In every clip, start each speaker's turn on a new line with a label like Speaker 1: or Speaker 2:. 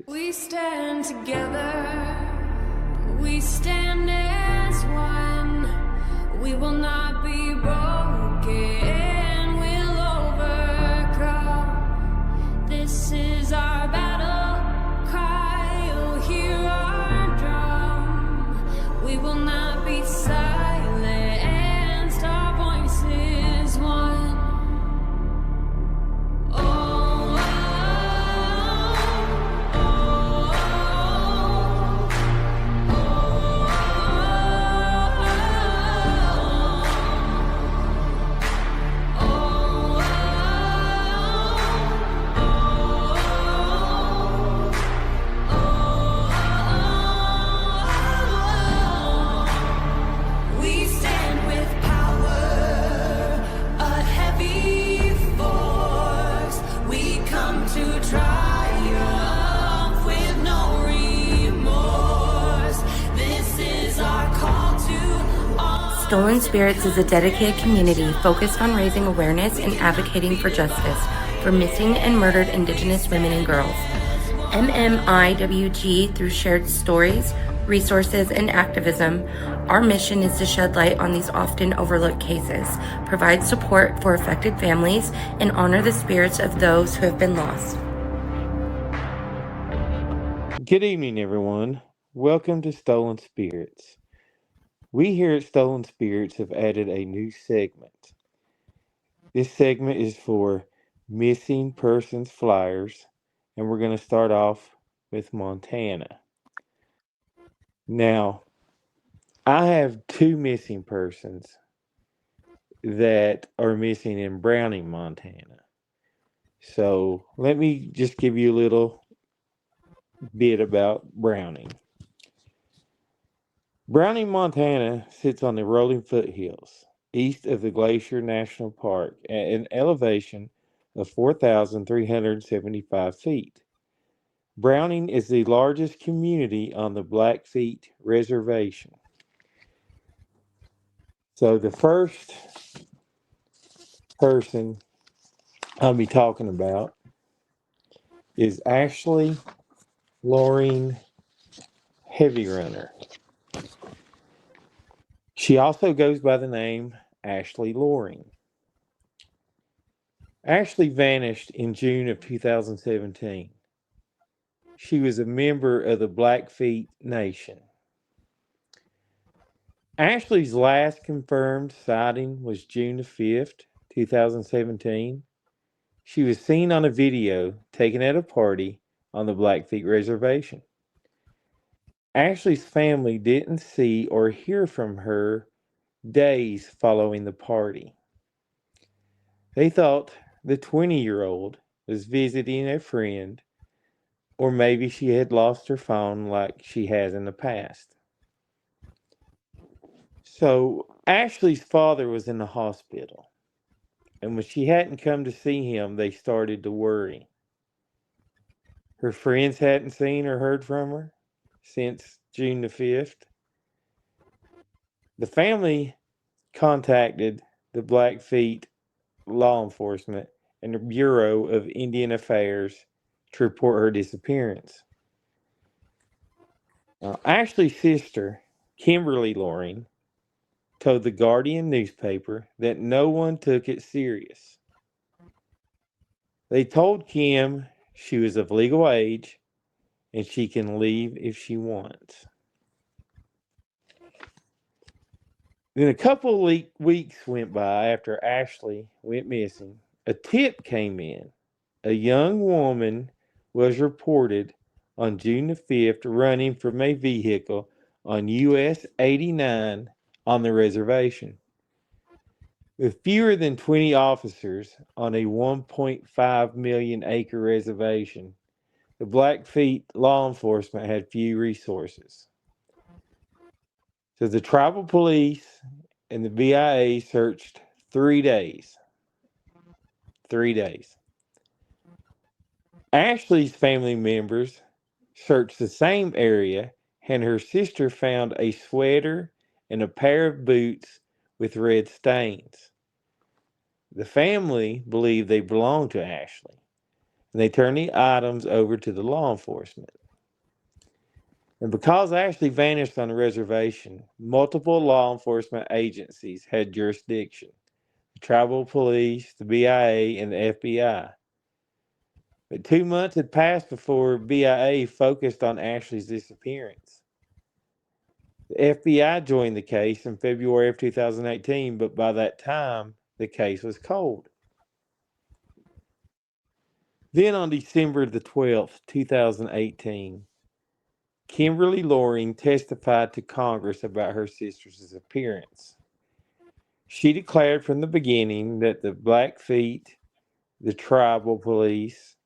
Speaker 1: Spirits.
Speaker 2: We stand together, we stand as one. We will not be broken, we'll overcome. This is our battle cry, you'll hear our drum. We will not be silenced, our voice is one.
Speaker 3: Stolen Spirits is a dedicated community focused on raising awareness and advocating for justice for missing and murdered Indigenous women and girls. MMIWG, through shared stories, resources, and activism, our mission is to shed light on these often overlooked cases, provide support for affected families, and honor the spirits of those who have been lost.
Speaker 1: Good evening, everyone. Welcome to Stolen Spirits. We here at Stolen Spirits have added a new segment. This segment is for missing persons flyers, and we're going to start off with Montana. Now, I have two missing persons that are missing in Browning, Montana. So let me just give you a little bit about Browning. Browning, Montana sits on the rolling foothills east of the Glacier National Park at an elevation of 4,375 feet. Browning is the largest community on the Blackfeet Reservation. So the first person I'll be talking about is Ashley Lorine HeavyRunner. She also goes by the name Ashley Lorine. Ashley vanished in June of 2017. She was a member of the Blackfeet Nation. Ashley's last confirmed sighting was June the 5th, 2017. She was seen on a video taken at a party on the Blackfeet Reservation. Ashley's family didn't see or hear from her days following the party. They thought the 20-year-old was visiting a friend, or maybe she had lost her phone like she has in the past. So Ashley's father was in the hospital, and when she hadn't come to see him, they started to worry. Her friends hadn't seen or heard from her since June the 5th. The family contacted the Blackfeet law enforcement and the Bureau of Indian Affairs to report her disappearance. Now, Ashley's sister, Kimberly Lorine, told the Guardian newspaper that no one took it serious. They told Kim she was of legal age and she can leave if she wants. Then a couple of weeks went by after Ashley went missing. A tip came in. A young woman was reported on June the 5th running from a vehicle on US 89 on the reservation. With fewer than 20 officers on a 1.5 million acre reservation, the Blackfeet law enforcement had few resources. So the tribal police and the BIA searched 3 days. 3 days. Ashley's family members searched the same area, and her sister found a sweater and a pair of boots with red stains. The family believed they belonged to Ashley, and they turned the items over to the law enforcement. And because Ashley vanished on the reservation, multiple law enforcement agencies had jurisdiction: the tribal police, the BIA, and the FBI. But 2 months had passed before BIA focused on Ashley's disappearance. The FBI joined the case in February of 2018, but by that time, the case was cold. Then on December the 12th, 2018, Kimberly Lorine testified to Congress about her sister's disappearance. She declared from the beginning that the Blackfeet, the tribal police,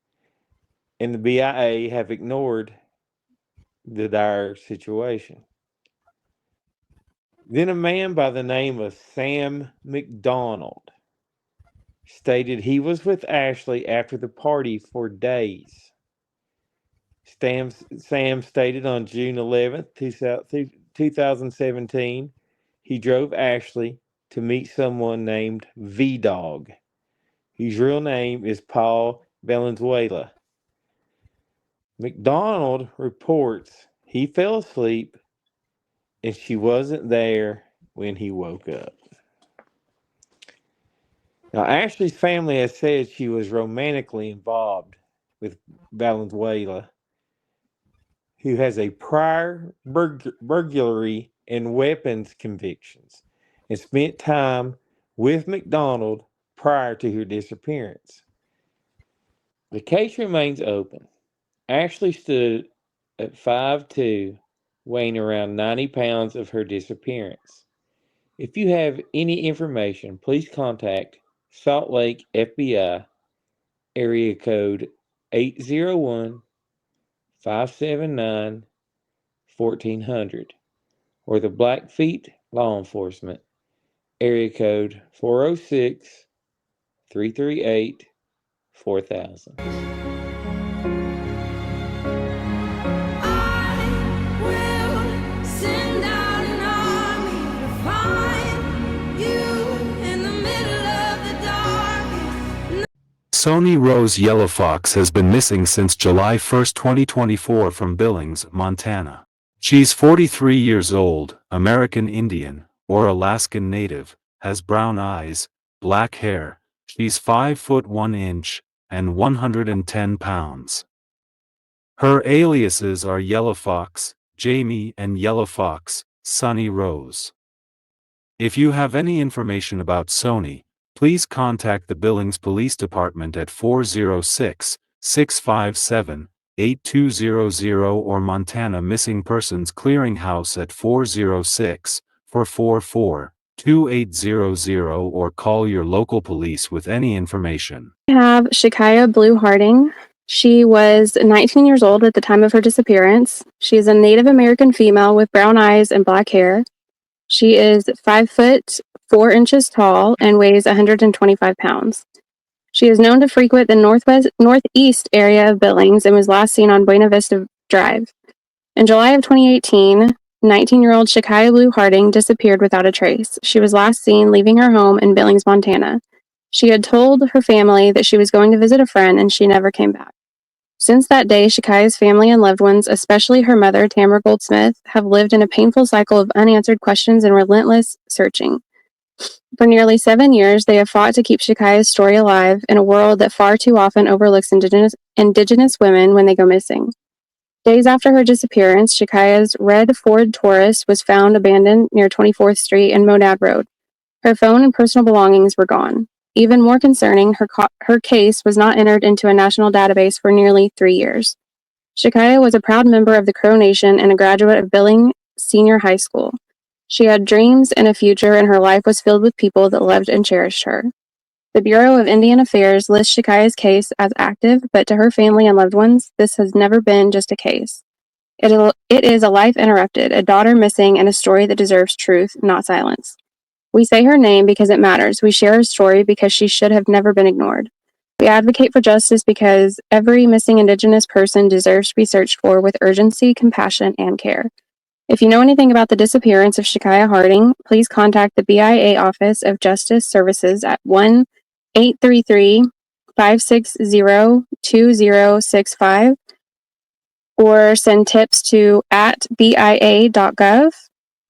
Speaker 1: and the BIA have ignored the dire situation. Then a man by the name of Sam McDonald stated he was with Ashley after the party for days. Sam stated on June 11th, 2017, he drove Ashley to meet someone named V-Dog, whose real name is Paul Valenzuela. McDonald reports he fell asleep and she wasn't there when he woke up. Now, Ashley's family has said she was romantically involved with Valenzuela, who has a prior burglary and weapons convictions, and spent time with McDonald prior to her disappearance. The case remains open. Ashley stood at 5'2", weighing around 90 pounds of her disappearance. If you have any information, please contact Salt Lake FBI, area code 801-579-1400, or the Blackfeet Law Enforcement, area code 406-338-4000.
Speaker 4: Sony Rose Yellow Fox has been missing since July 1, 2024 from Billings, Montana. She's 43 years old, American Indian, or Alaskan Native, has brown eyes, black hair, she's 5 foot 1 inch, and 110 pounds. Her aliases are Yellow Fox, Jamie, and Yellow Fox, Sunny Rose. If you have any information about Sony, please contact the Billings Police Department at 406-657-8200 or Montana Missing Persons Clearinghouse at 406-444-2800 or call your local police with any information.
Speaker 5: I have Shakaya Blue Harding. She was 19 years old at the time of her disappearance. She is a Native American female with brown eyes and black hair. She is 5 foot 4 inches tall and weighs 125 pounds. She is known to frequent the northeast area of Billings and was last seen on Buena Vista Drive. In July of 2018, 19-year-old Shakaya Blue Harding disappeared without a trace. She was last seen leaving her home in Billings, Montana. She had told her family that she was going to visit a friend and she never came back. Since that day, Shakaya's family and loved ones, especially her mother, Tamara Goldsmith, have lived in a painful cycle of unanswered questions and relentless searching. For nearly 7 years, they have fought to keep Shakaya's story alive in a world that far too often overlooks Indigenous women when they go missing. Days after her disappearance, Shakaya's red Ford Taurus was found abandoned near 24th Street and Monad Road. Her phone and personal belongings were gone. Even more concerning, her case was not entered into a national database for nearly 3 years. Shakaya was a proud member of the Crow Nation and a graduate of Billings Senior High School. She had dreams and a future, and her life was filled with people that loved and cherished her. The Bureau of Indian Affairs lists Shakaya's case as active, but to her family and loved ones, this has never been just a case. It is a life interrupted, a daughter missing, and a story that deserves truth, not silence. We say her name because it matters. We share her story because she should have never been ignored. We advocate for justice because every missing Indigenous person deserves to be searched for with urgency, compassion, and care. If you know anything about the disappearance of Shakaya Harding, please contact the BIA Office of Justice Services at 1-833 560-2065 or send tips to @bia.gov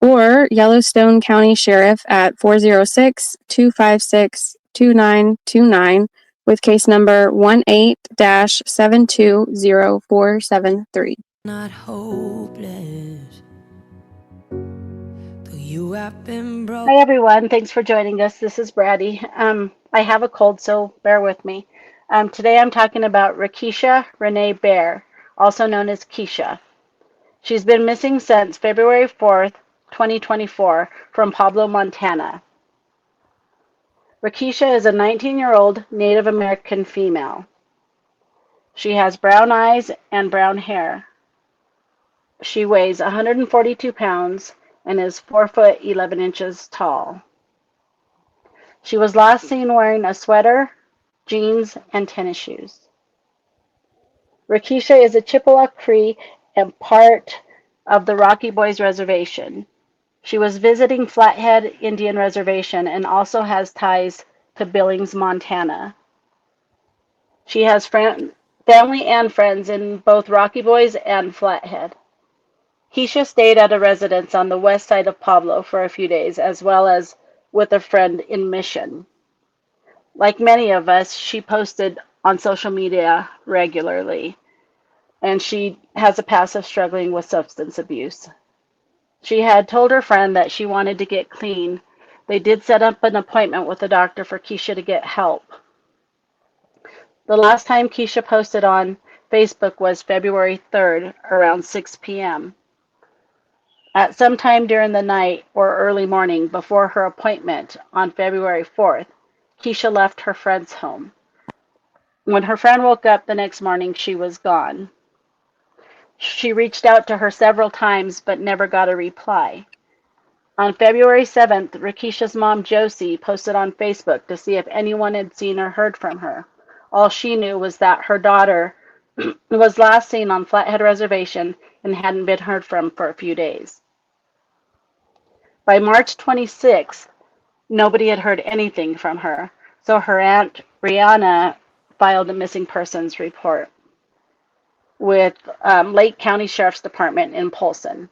Speaker 5: or Yellowstone County Sheriff at 406-256-2929 with case number 18-720473.
Speaker 2: Not hopeless. Though you have been broke.
Speaker 6: Hi everyone, thanks for joining us. This is Brady. I have a cold, so bear with me. Today I'm talking about Rakkesha Bear, also known as Keisha. She's been missing since February 4th, 2024, from Pablo, Montana. Rakkesha is a 19-year-old Native American female. She has brown eyes and brown hair. She weighs 142 pounds and is 4 foot 11 inches tall. She was last seen wearing a sweater, jeans, and tennis shoes. Rakkesha is a Chippewa Cree and part of the Rocky Boys Reservation. She was visiting Flathead Indian Reservation and also has ties to Billings, Montana. She has family and friends in both Rocky Boys and Flathead. Keisha stayed at a residence on the west side of Pablo for a few days, as well as with a friend in Mission. Like many of us, she posted on social media regularly, and she has a past of struggling with substance abuse. She had told her friend that she wanted to get clean. They did set up an appointment with a doctor for Keisha to get help. The last time Keisha posted on Facebook was February 3rd, around 6 p.m. At some time during the night or early morning before her appointment on February 4th, Keisha left her friend's home. When her friend woke up the next morning, she was gone. She reached out to her several times but never got a reply. On February 7th, Rakkesha's mom, Josie, posted on Facebook to see if anyone had seen or heard from her. All she knew was that her daughter was last seen on Flathead Reservation and hadn't been heard from for a few days. By March 26th, nobody had heard anything from her, so her aunt, Rihanna, filed a missing persons report with Lake County Sheriff's Department in Polson.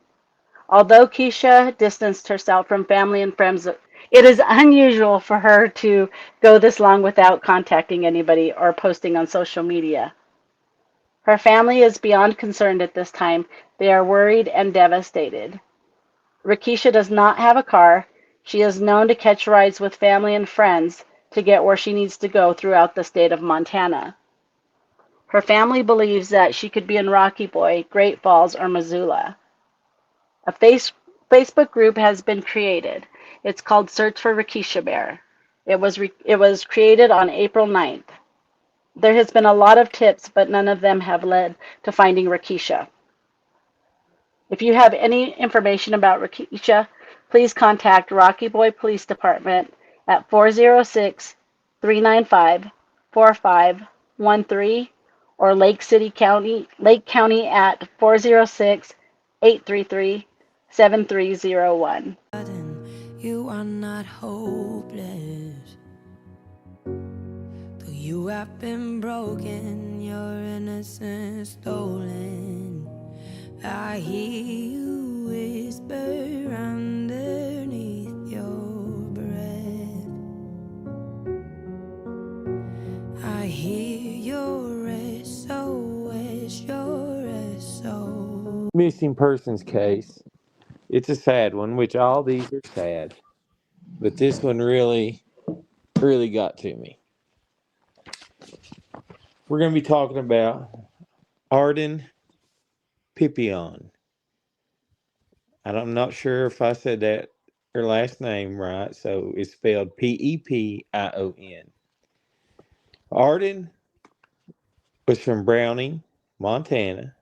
Speaker 6: Although Keisha distanced herself from family and friends, it is unusual for her to go this long without contacting anybody or posting on social media. Her family is beyond concerned at this time. They are worried and devastated. Rakkesha does not have a car. She is known to catch rides with family and friends to get where she needs to go throughout the state of Montana. Her family believes that she could be in Rocky Boy, Great Falls, or Missoula. A Facebook group has been created. It's called Search for Rakkesha Bear. It was created on April 9th. There has been a lot of tips, but none of them have led to finding Rakkesha. If you have any information about Rakkesha, please contact Rocky Boy Police Department at 406-395-4513 or Lake County at 406-833-7301.
Speaker 2: You are not hopeless. Though you have been broken, your innocence stolen. I hear you whisper underneath your breath. I hear your SOS, your SOS.
Speaker 1: Missing persons case. It's a sad one, which all these are sad, but this one really got to me. We're going to be talking about Ardan Pipion. I'm not sure if I said that her last name right, so it's spelled Pepion. Ardan was from Browning, Montana.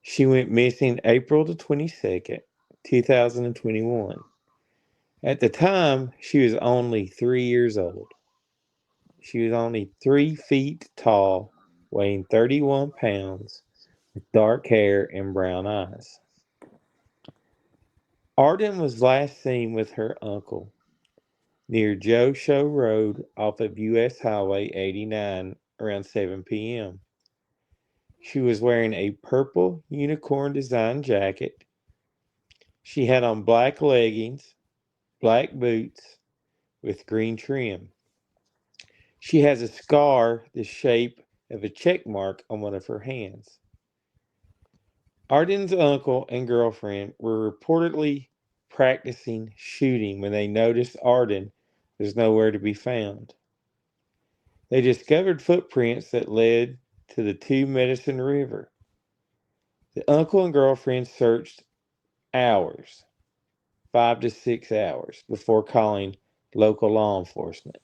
Speaker 1: She went missing April the 22nd, 2021. At the time, she was only 3 years old. She was only 3 feet tall, weighing 31 pounds, with dark hair and brown eyes. Ardan was last seen with her uncle, near Joe Show Road off of US Highway 89 around 7 p.m. She was wearing a purple unicorn design jacket. She had on black leggings, black boots with green trim. She has a scar the shape of a check mark on one of her hands. Ardan's uncle and girlfriend were reportedly practicing shooting when they noticed Ardan was nowhere to be found. They discovered footprints that led to the Two Medicine River. The uncle and girlfriend searched hours, 5 to 6 hours, before calling local law enforcement.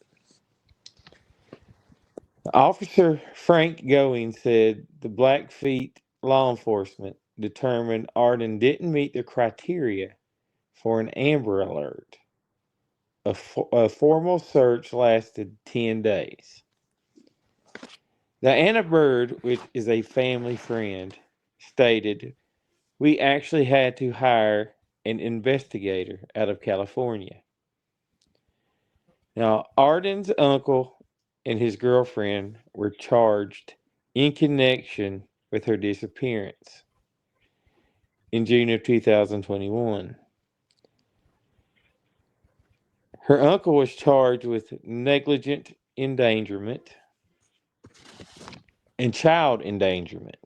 Speaker 1: Officer Frank Going said the Blackfeet law enforcement determined Ardan didn't meet the criteria for an Amber Alert. A formal search lasted 10 days. Diana Bird, which is a family friend, stated, "We actually had to hire an investigator out of California." Now, Ardan's uncle and his girlfriend were charged in connection with her disappearance in June of 2021. Her uncle was charged with negligent endangerment and child endangerment.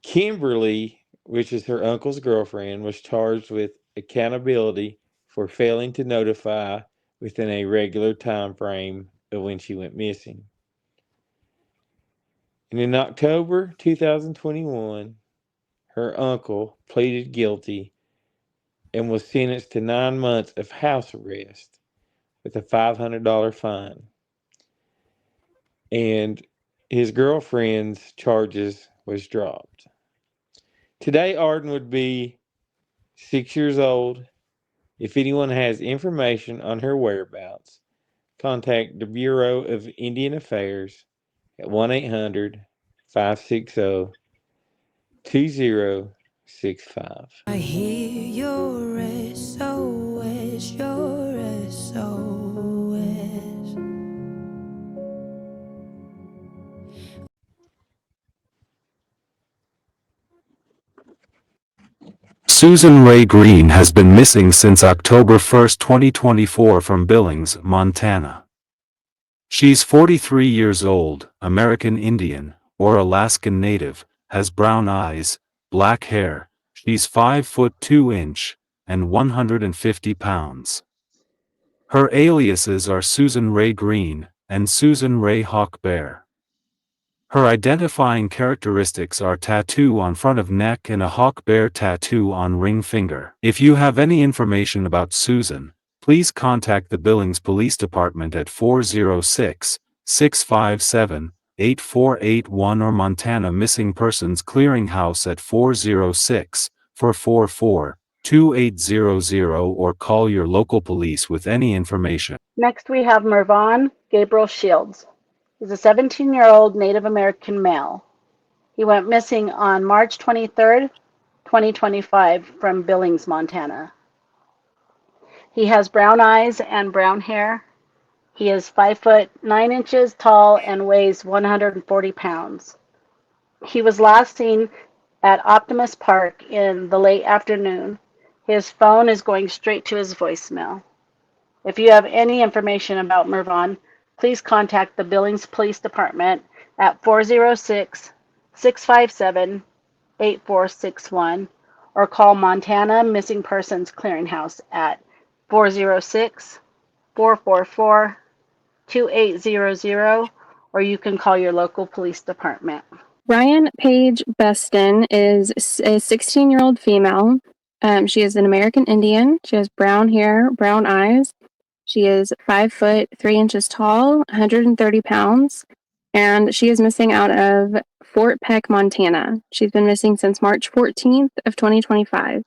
Speaker 1: Kimberly, which is her uncle's girlfriend, was charged with accountability for failing to notify within a regular time frame of when she went missing. And in October 2021, her uncle pleaded guilty and was sentenced to 9 months of house arrest with a $500 fine. And his girlfriend's charges was dropped. Today, Ardan would be 6 years old. If anyone has information on her whereabouts, contact the Bureau of Indian Affairs at 1-800-560-2065.
Speaker 2: I hear your SOS, your SOS.
Speaker 4: Susan Ray Green has been missing since October 1, 2024 from Billings, Montana. She's 43 years old, American Indian, or Alaskan Native, has brown eyes, black hair, she's 5 foot 2 inch, and 150 pounds. Her aliases are Susan Ray Green, and Susan Ray Hawk Bear. Her identifying characteristics are tattoo on front of neck and a hawk bear tattoo on ring finger. If you have any information about Susan, please contact the Billings Police Department at 406-657-8481 or Montana Missing Persons Clearinghouse at 406-444-2800 or call your local police with any information.
Speaker 6: Next, we have Mvon Gabriel Shields. He's a 17-year-old Native American male. He went missing on March 23rd, 2025 from Billings, Montana. He has brown eyes and brown hair. He is 5 foot 9 inches tall and weighs 140 pounds. He was last seen at Optimus Park in the late afternoon. His phone is going straight to his voicemail. If you have any information about Mvon, please contact the Billings Police Department at 406-657-8461 or call Montana Missing Persons Clearinghouse at 406-444-2800 or you can call your local police department.
Speaker 5: Ryan Paige Beston is a 16-year-old female. She is an American Indian. She has brown hair, brown eyes. She is 5 foot 3 inches tall, 130 pounds, and she is missing out of Fort Peck, Montana. She's been missing since March 14th of 2025.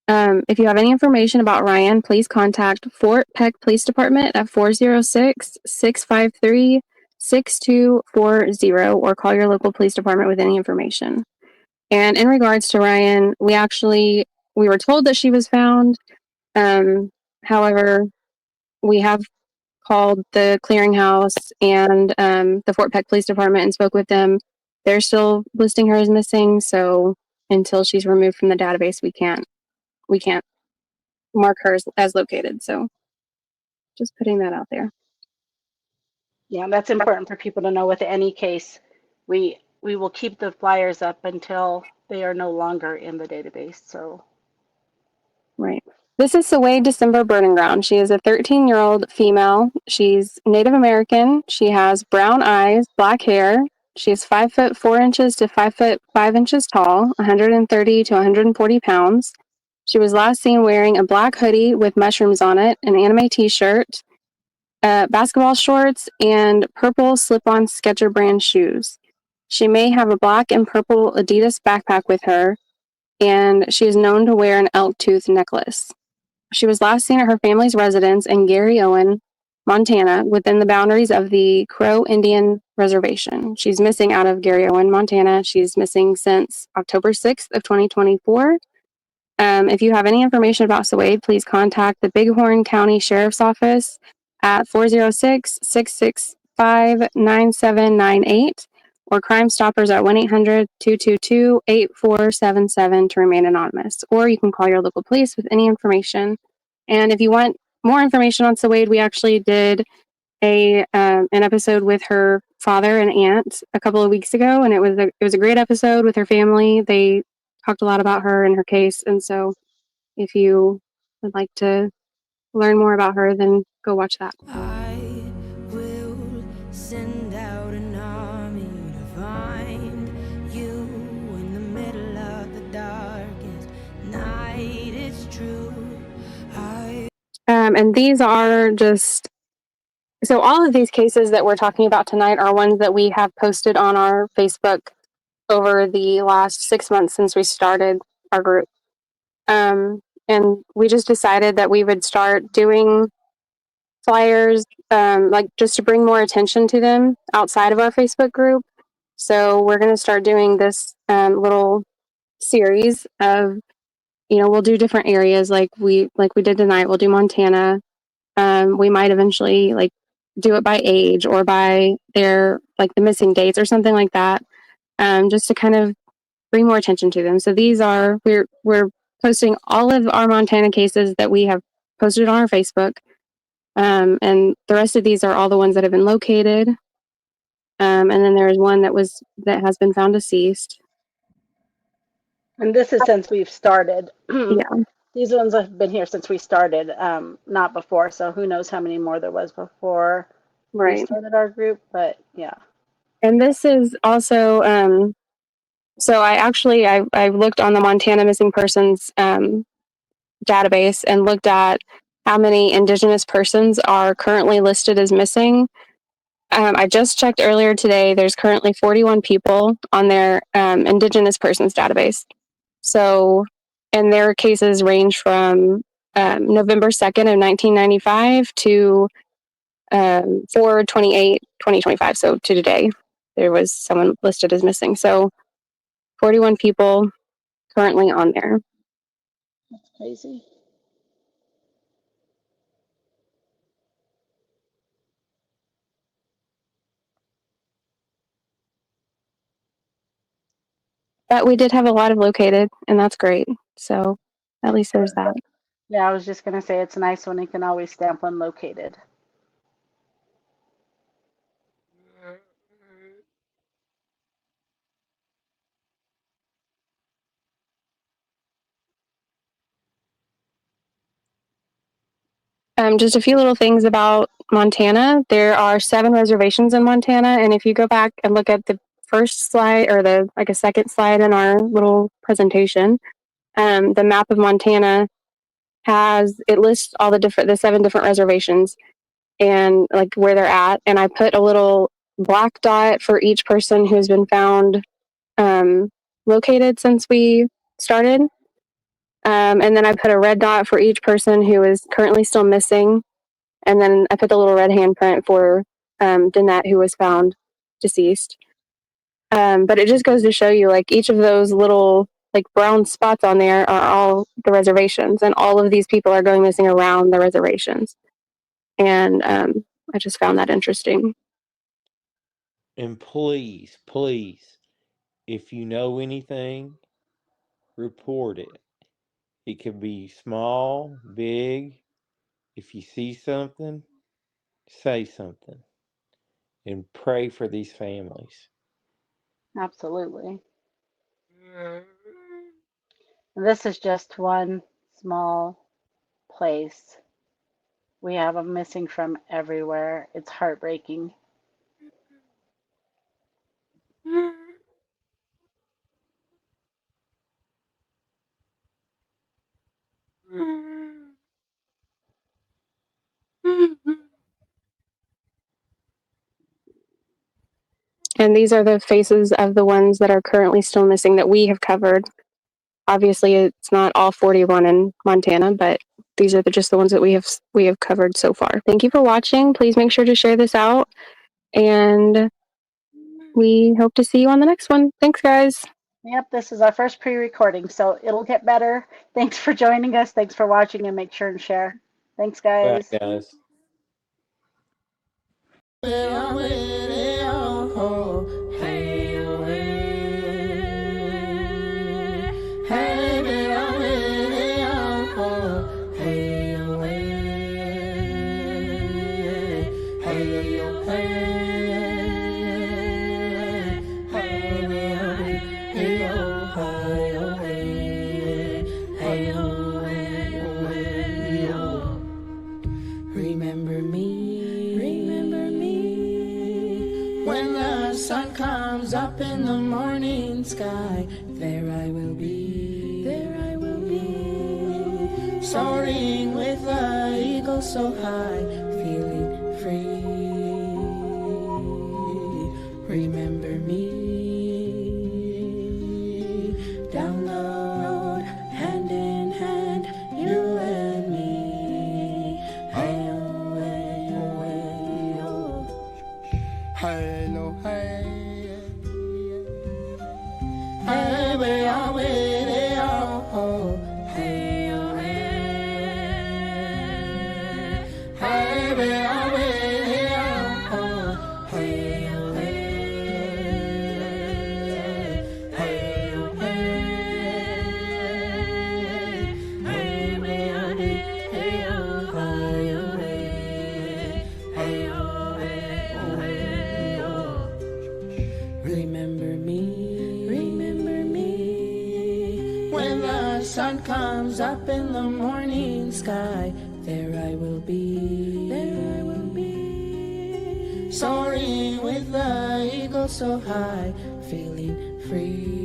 Speaker 5: If you have any information about Ryan, please contact Fort Peck Police Department at 406-653-6240 or call your local police department with any information. And in regards to Ryan, we were told that she was found. However, we have called the clearinghouse and the Fort Peck Police Department and spoke with them. They're still listing her as missing, so until she's removed from the database, we can't mark her as located. So just putting that out there.
Speaker 6: Yeah, that's important for people to know. With any case, we will keep the flyers up until they are no longer in the database. So
Speaker 5: Right. This is Sade December Burning Ground. She is a 13-year-old female. She's Native American. She has brown eyes, black hair. She's 5'4" to 5'5" tall, 130 to 140 pounds. She was last seen wearing a black hoodie with mushrooms on it, an anime t-shirt, basketball shorts, and purple slip-on Skechers brand shoes. She may have a black and purple Adidas backpack with her, and she is known to wear an elk tooth necklace. She was last seen at her family's residence in Garryowen, Montana, within the boundaries of the Crow Indian Reservation. She's missing out of Garryowen, Montana. She's missing since October 6th of 2024. If you have any information about Sade, please contact the Bighorn County Sheriff's Office at 406-665-9798 or Crime Stoppers at 1-800-222-8477 to remain anonymous. Or you can call your local police with any information. And if you want more information on Sade, we actually did an episode with her father and aunt a couple of weeks ago, and it was a great episode with her family. They talked a lot about her and her case, and so if you would like to learn more about her, then go watch that.
Speaker 2: I will send out an army to find you in the middle of the darkest night. It's true.
Speaker 5: And these are just so all of these cases that we're talking about tonight are ones that we have posted on our Facebook over the last 6 months since we started our group. And we just decided that we would start doing flyers, like just to bring more attention to them outside of our Facebook group. So we're going to start doing this little series of, we'll do different areas like we did tonight. We'll do Montana. We might eventually do it by age or by their the missing dates or something like that, just to kind of bring more attention to them. So these are we're posting all of our Montana cases that we have posted on our Facebook, and the rest of these are all the ones that have been located. And then there is one that has been found deceased.
Speaker 6: And this is since we've started.
Speaker 5: Yeah.
Speaker 6: These ones have been here since we started, not before. So who knows how many more there was before we started our group, but yeah.
Speaker 5: And this is also, so I looked on the Montana Missing Persons database and looked at how many Indigenous persons are currently listed as missing. I just checked earlier today. There's currently 41 people on their Indigenous persons database. So, and their cases range from November 2nd of 1995 to 4/28/2025. So to today, there was someone listed as missing. So 41 people currently on there.
Speaker 6: That's crazy.
Speaker 5: But we did have a lot of located, and that's great. So at least there's that.
Speaker 6: Yeah, I was just going to say it's nice when you can always stamp one located.
Speaker 5: Just a few little things about Montana. There are 7 reservations in Montana, and if you go back and look at the first slide or the second slide in our little presentation, the map of Montana lists all the 7 different reservations and where they're at. And I put a little black dot for each person who's been found located since we started. And then I put a red dot for each person who is currently still missing. And then I put the little red handprint for Danette, who was found deceased. But it just goes to show you, each of those little like brown spots on there are all the reservations, and all of these people are going missing around the reservations. And I just found that interesting.
Speaker 1: And please, please, if you know anything, report it. It could be small, big. If you see something, say something. And pray for these families.
Speaker 6: Absolutely. This is just one small place. We have them missing from everywhere. It's heartbreaking.
Speaker 5: And these are the faces of the ones that are currently still missing that we have covered. Obviously, it's not all 41 in Montana, but these are just the ones that we have covered so far. Thank you for watching. Please make sure to share this out, and we hope to see you on the next one. Thanks, guys.
Speaker 6: Yep, this is our first pre-recording, so it'll get better. Thanks for joining us. Thanks for watching, and make sure and share. Thanks,
Speaker 1: Bye,
Speaker 6: guys.
Speaker 1: guys.
Speaker 2: Remember me, when the sun comes up in the morning sky. There I will be, soaring with the eagle so high, feeling free. Remember me, down the road, hand in hand, you and me. Hello, hey, hey, we are with oh, hey, oh, hey, we are with oh, hey, oh, hey, oh, hey, we are with hey, oh, Remember me, when the sun comes up in the morning sky. There I will be, soaring with the eagle so high, feeling free.